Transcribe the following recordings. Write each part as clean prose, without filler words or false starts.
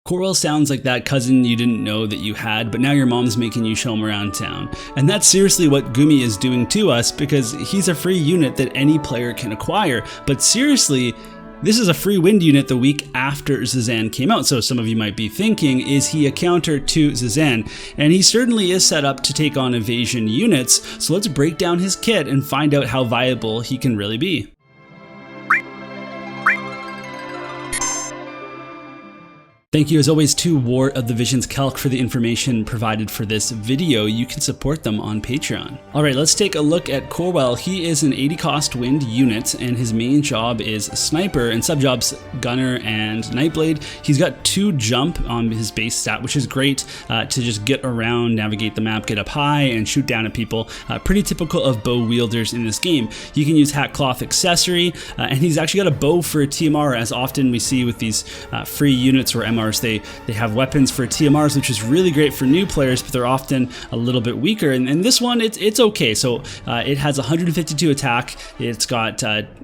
Corwell sounds like that cousin you didn't know that you had, but now your mom's making you show him around town. And that's seriously what Gumi is doing to us, because he's a free unit that any player can acquire. But seriously, this is a free wind unit the week after Zazan came out, so some of you might be thinking, is he a counter to Zazan? And he certainly is set up to take on evasion units, so let's break down his kit and find out how viable he can really be. Thank you as always to War of the Visions Calc for the information provided for this video. You can support them on Patreon. Alright, let's take a look at Corwell. He is an 80 cost wind unit, and his main job is sniper and subjobs gunner and nightblade. He's got 2 jump on his base stat, which is great to just get around, navigate the map, get up high and shoot down at people. Pretty typical of bow wielders in this game. He can use hat cloth accessory, and he's actually got a bow for a TMR, as often we see with these free units or MRs. They have weapons for TMRs, which is really great for new players, but they're often a little bit weaker. And this one, it's okay. So it has 152 attack. It's got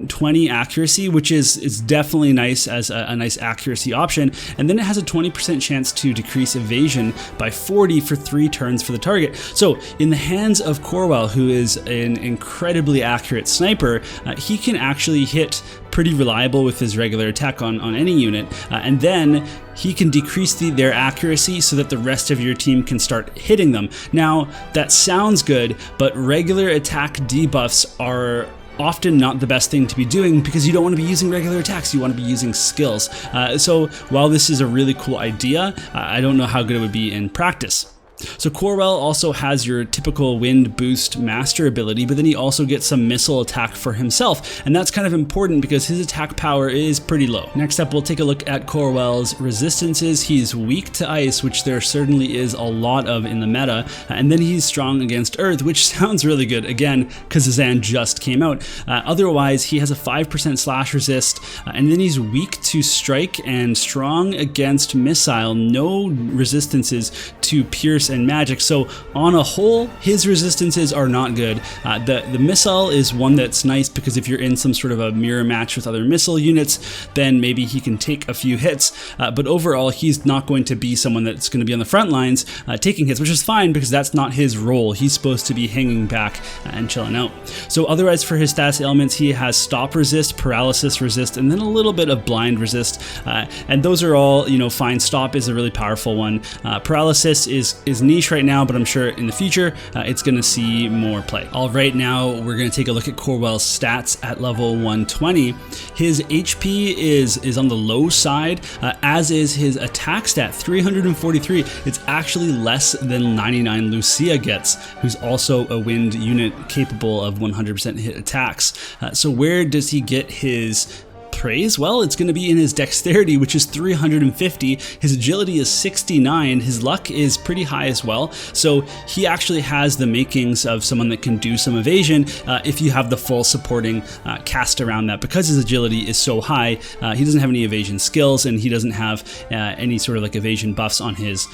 20 accuracy, which is definitely nice as a nice accuracy option. And then it has a 20% chance to decrease evasion by 40 for 3 turns for the target. So in the hands of Corwell, who is an incredibly accurate sniper, he can actually hit pretty reliable with his regular attack on any unit, and then he can decrease their accuracy so that the rest of your team can start hitting them. Now, that sounds good, but regular attack debuffs are often not the best thing to be doing, because you don't want to be using regular attacks, you want to be using skills. So while this is a really cool idea, I don't know how good it would be in practice. So Corwell also has your typical wind boost master ability, but then he also gets some missile attack for himself, and that's kind of important because his attack power is pretty low. Next up, we'll take a look at Corwell's resistances. He's weak to ice, which there certainly is a lot of in the meta, and then he's strong against earth, which sounds really good, again, because Zazan just came out. Otherwise, he has a 5% slash resist, and then he's weak to strike and strong against missile, no resistances to pierce and magic. So on a whole, his resistances are not good. The missile is one that's nice, because if you're in some sort of a mirror match with other missile units, then maybe he can take a few hits. But overall, he's not going to be someone that's going to be on the front lines taking hits, which is fine because that's not his role. He's supposed to be hanging back and chilling out. So otherwise, for his status elements, he has stop resist, paralysis resist, and then a little bit of blind resist. And those are all, fine. Stop is a really powerful one. Paralysis is niche right now, but I'm sure in the future it's going to see more play. All right, now we're going to take a look at Corwell's stats at level 120. His HP is on the low side, as is his attack stat, 343. It's actually less than 99 Lucia gets, who's also a wind unit capable of 100% hit attacks. So where does he get his praise? Well, it's going to be in his dexterity, which is 350. His agility is 69. His luck is pretty high as well. So he actually has the makings of someone that can do some evasion if you have the full supporting cast around that. Because his agility is so high, he doesn't have any evasion skills, and he doesn't have any sort of like evasion buffs on his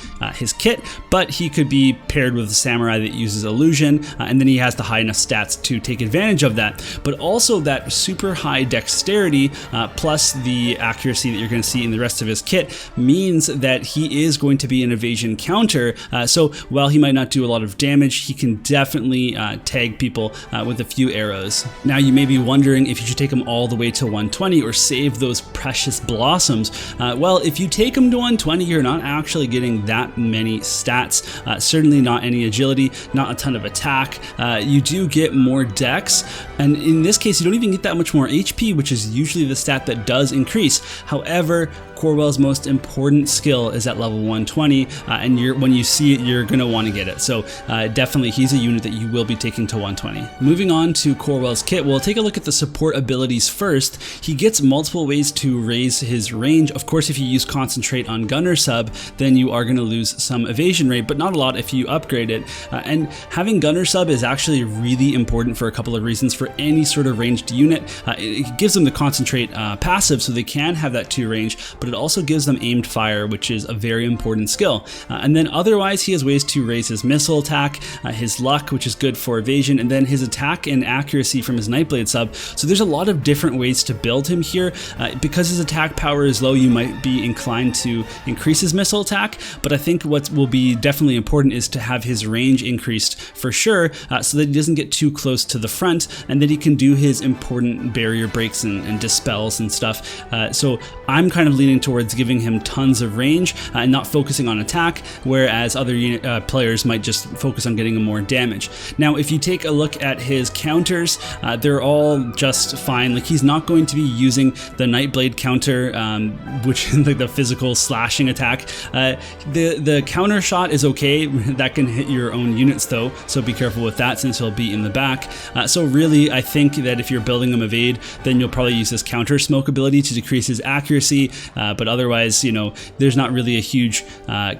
kit, but he could be paired with a samurai that uses illusion, and then he has the high enough stats to take advantage of that. But also that super high dexterity plus the accuracy that you're going to see in the rest of his kit means that he is going to be an evasion counter. So while he might not do a lot of damage, he can definitely tag people with a few arrows. Now you may be wondering if you should take him all the way to 120 or save those precious blossoms. Well, if you take him to 120, you're not actually getting that many stats. Certainly not any agility, not a ton of attack. You do get more dex, and in this case you don't even get that much more HP, which is usually the stat that does increase. However, Corwell's most important skill is at level 120, and when you see it, you're going to want to get it. So definitely he's a unit that you will be taking to 120. Moving on to Corwell's kit, we'll take a look at the support abilities first. He gets multiple ways to raise his range. Of course, if you use concentrate on gunner sub, then you are going to lose some evasion rate, but not a lot if you upgrade it. And having gunner sub is actually really important for a couple of reasons for any sort of ranged unit. It gives them the concentrate passive, so they can have that 2 range, but it also gives them aimed fire, which is a very important skill. And then otherwise, he has ways to raise his missile attack, his luck, which is good for evasion, and then his attack and accuracy from his Nightblade sub. So there's a lot of different ways to build him here. Because his attack power is low, you might be inclined to increase his missile attack, but I think what will be definitely important is to have his range increased for sure, so that he doesn't get too close to the front, and that he can do his important barrier breaks and dispels and stuff. So I'm kind of leaning towards giving him tons of range and not focusing on attack, whereas other players might just focus on getting him more damage. Now, if you take a look at his counters, they're all just fine. Like, he's not going to be using the Nightblade counter, which is like the physical slashing attack. The counter shot is okay. That can hit your own units though, so be careful with that since he'll be in the back. So really, I think that if you're building him evade, then you'll probably use this counter smoke ability to decrease his accuracy, but otherwise, you know, there's not really a huge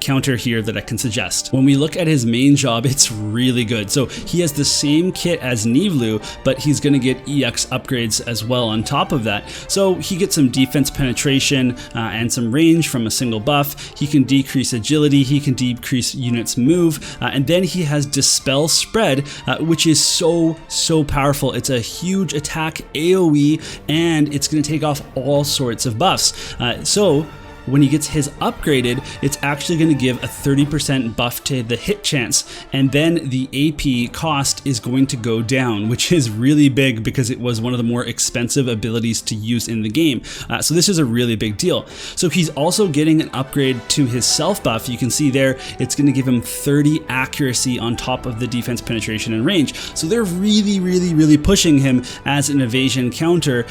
counter here that I can suggest. When we look at his main job, it's really good. So he has the same kit as Nivlu, but he's going to get EX upgrades as well on top of that. So he gets some defense penetration and some range from a single buff. He can decrease agility, he can decrease units move, and then he has dispel spread, which is so powerful. It's a huge attack AoE, and it's going to take off all sorts of buffs. So when he gets his upgraded, it's actually going to give a 30% buff to the hit chance, and then the AP cost is going to go down, which is really big because it was one of the more expensive abilities to use in the game. So this is a really big deal. So he's also getting an upgrade to his self buff. You can see there, it's going to give him 30 accuracy on top of the defense penetration and range. So they're really pushing him as an evasion counter,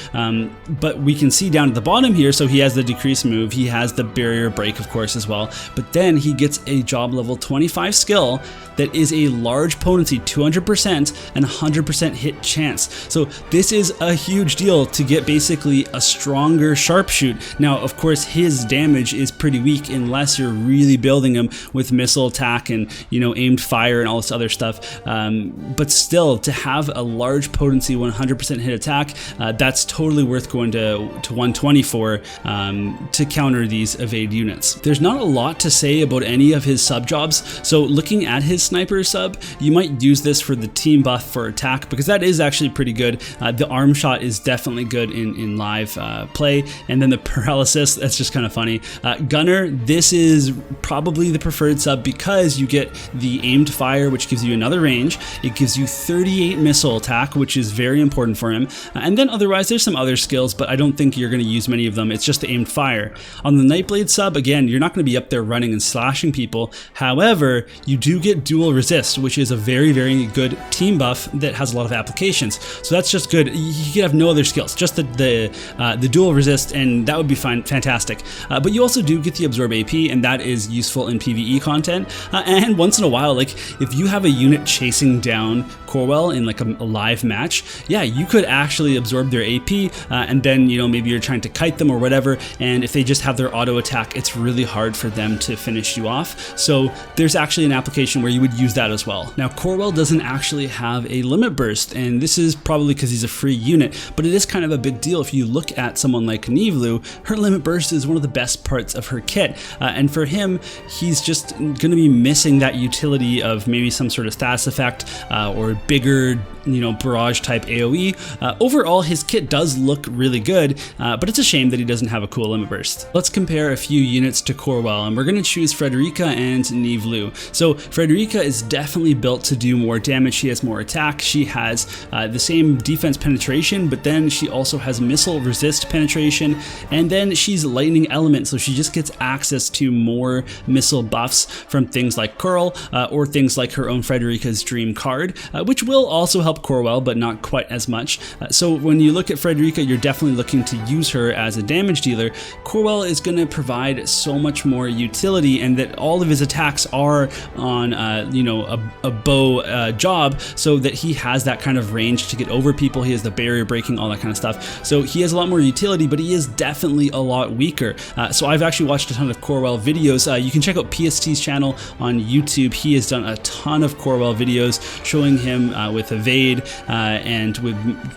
but we can see down at the bottom here, so he has the decrease move, he has the barrier break of course as well, but then he gets a job level 25 skill that is a large potency, 200% and 100% hit chance. So this is a huge deal to get basically a stronger sharpshoot. Now of course his damage is pretty weak unless you're really building him with missile attack and, you know, aimed fire and all this other stuff, but still, to have a large potency 100% hit attack, that's totally worth going to 120 for, to counter these evade units. There's not a lot to say about any of his sub jobs, so looking at his sniper sub, you might use this for the team buff for attack, because that is actually pretty good. The arm shot is definitely good in live play, and then the paralysis, that's just kind of funny. Gunner, this is probably the preferred sub because you get the aimed fire, which gives you another range. It gives you 38 missile attack, which is very important for him, and then otherwise there's some other skills, but I don't think you're going to use many of them. It's just the aimed fire. On the Nightblade sub, again, you're not going to be up there running and slashing people. However, you do get dual resist, which is a very good team buff that has a lot of applications. So that's just good. You could have no other skills, just the dual resist, and that would be fine, fantastic. But you also do get the absorb AP, and that is useful in PvE content. And once in a while, like if you have a unit chasing down Corwell in like a live match, yeah, you could actually absorb their AP, and then, you know, maybe you're trying to kite them or whatever, and if they just have their auto attack, it's really hard for them to finish you off. So there's actually an application where you would use that as well. Now Corwell doesn't actually have a limit burst, and this is probably because he's a free unit, but it is kind of a big deal. If you look at someone like Nivlu, her limit burst is one of the best parts of her kit, and for him, he's just going to be missing that utility of maybe some sort of status effect or bigger, you know, barrage type AoE. Overall, his kit does look really good, but it's a shame that he doesn't have a cool limit burst. Let's compare a few units to Corwell, and we're going to choose Frederica and Nivlu. So Frederica is definitely built to do more damage. She has more attack. She has the same defense penetration, but then she also has missile resist penetration, and then she's lightning element, so she just gets access to more missile buffs from things like Curl or things like her own Frederica's Dream card, which will also help Corwell, but not quite as much. So when you look at Frederica, you're definitely looking to use her as a damage dealer. Corwell is going to provide so much more utility, and that all of his attacks are on you know, a bow job, so that he has that kind of range to get over people. He has the barrier breaking, all that kind of stuff. So he has a lot more utility, but he is definitely a lot weaker. So I've actually watched a ton of Corwell videos. You can check out PST's channel on YouTube. He has done a ton of Corwell videos showing him with evade evade, and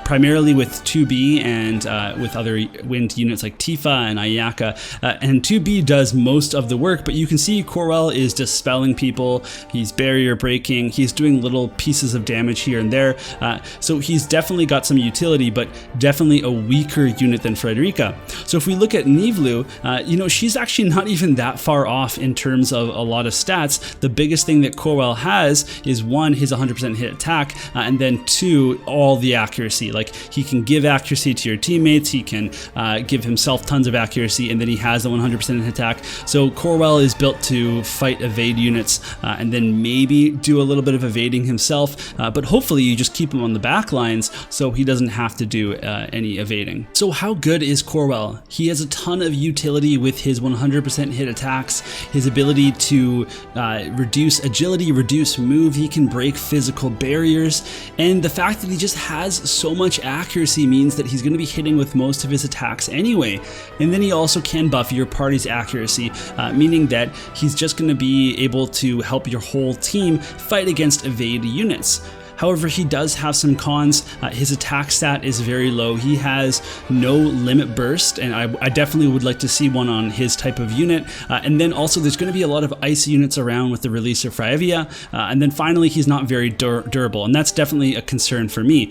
primarily with 2B and with other wind units like Tifa and Ayaka. And 2B does most of the work, but you can see Corwell is dispelling people, he's barrier breaking, he's doing little pieces of damage here and there. So he's definitely got some utility, but definitely a weaker unit than Frederica. So if we look at Nivlu, you know, she's actually not even that far off in terms of a lot of stats. The biggest thing that Corwell has is one, his 100% hit attack, and then two, all the accuracy. Like, he can give accuracy to your teammates, he can give himself tons of accuracy, and then he has the 100% hit attack. So Corwell is built to fight evade units, and then maybe do a little bit of evading himself, but hopefully you just keep him on the back lines so he doesn't have to do any evading. So how good is Corwell? He has a ton of utility with his 100% hit attacks, his ability to reduce agility, reduce move, he can break physical barriers, and the fact that he just has so much accuracy means that he's going to be hitting with most of his attacks anyway. And then he also can buff your party's accuracy, meaning that he's just going to be able to help your whole team fight against evade units. However, he does have some cons. His attack stat is very low. He has no limit burst, and I definitely would like to see one on his type of unit. And then also there's going to be a lot of ice units around with the release of Frievia. And then finally, he's not very durable, and that's definitely a concern for me.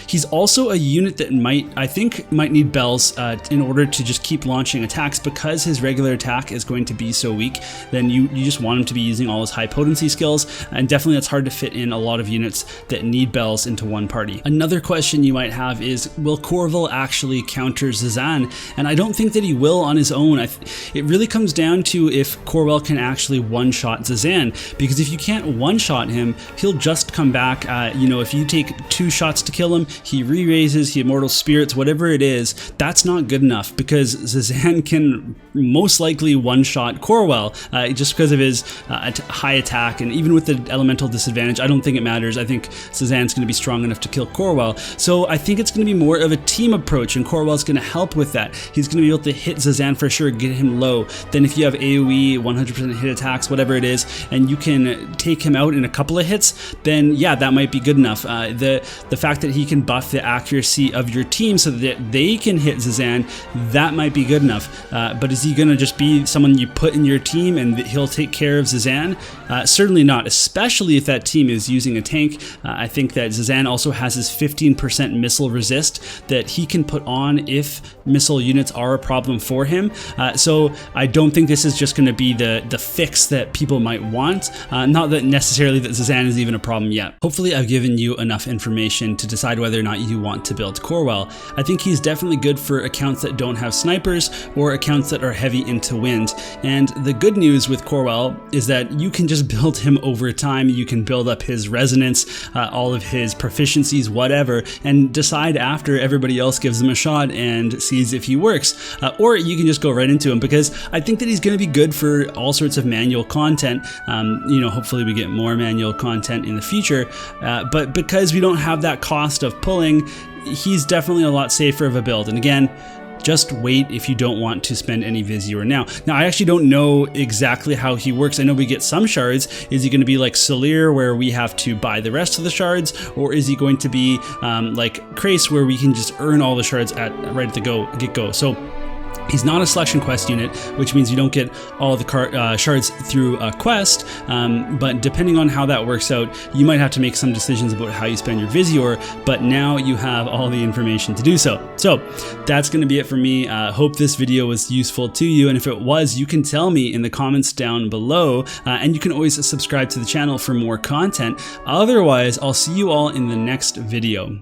He's also a unit that I think might need bells in order to just keep launching attacks, because his regular attack is going to be so weak. Then you just want him to be using all his high potency skills, and definitely that's hard to fit in a lot of units that need bells into one party. Another question you might have is, will Corwell actually counter Zazan? And I don't think that he will on his own. It really comes down to if Corwell can actually one-shot Zazan, because if you can't one-shot him, he'll just come back. You know, if you take 2 shots to kill him, he re-raises, he immortal spirits, whatever it is, that's not good enough, because Zazan can most likely one-shot Corwell just because of his high attack, and even with the elemental disadvantage, I don't think it matters. I think Zazan's going to be strong enough to kill Corwell. So I think it's going to be more of a team approach, and Corwell's going to help with that. He's going to be able to hit Zazan for sure, get him low. Then if you have AoE, 100% hit attacks, whatever it is, and you can take him out in a couple of hits, then yeah, that might be good enough. The fact that he can buff the accuracy of your team so that they can hit Zazan, that might be good enough. But is he going to just be someone you put in your team and he'll take care of Zazan? Certainly not, especially if that team is using a tank. I think that Zazan also has his 15% missile resist that he can put on if missile units are a problem for him. So I don't think this is just going to be the fix that people might want. Not that necessarily that Zazan is even a problem yet. Hopefully I've given you enough information to decide whether or not you want to build Corwell. I think he's definitely good for accounts that don't have snipers or accounts that are heavy into wind. And the good news with Corwell is that you can just build him over time. You can build up his resonance, all of his proficiencies, whatever, and decide after everybody else gives him a shot and sees if he works. Or you can just go right into him, because I think that he's going to be good for all sorts of manual content. You know, hopefully we get more manual content in the future, but because we don't have that cost of pulling, he's definitely a lot safer of a build. And again, just wait if you don't want to spend any Visor now. Now, I actually don't know exactly how he works. I know we get some shards. Is he going to be like Solir, where we have to buy the rest of the shards? Or is he going to be like Krace, where we can just earn all the shards right at the get-go? So he's not a selection quest unit, which means you don't get all the shards through a quest, but depending on how that works out, you might have to make some decisions about how you spend your Visor, but now you have all the information to do so. So that's going to be it for me. Hope this video was useful to you, and if it was, you can tell me in the comments down below, and you can always subscribe to the channel for more content. Otherwise, I'll see you all in the next video.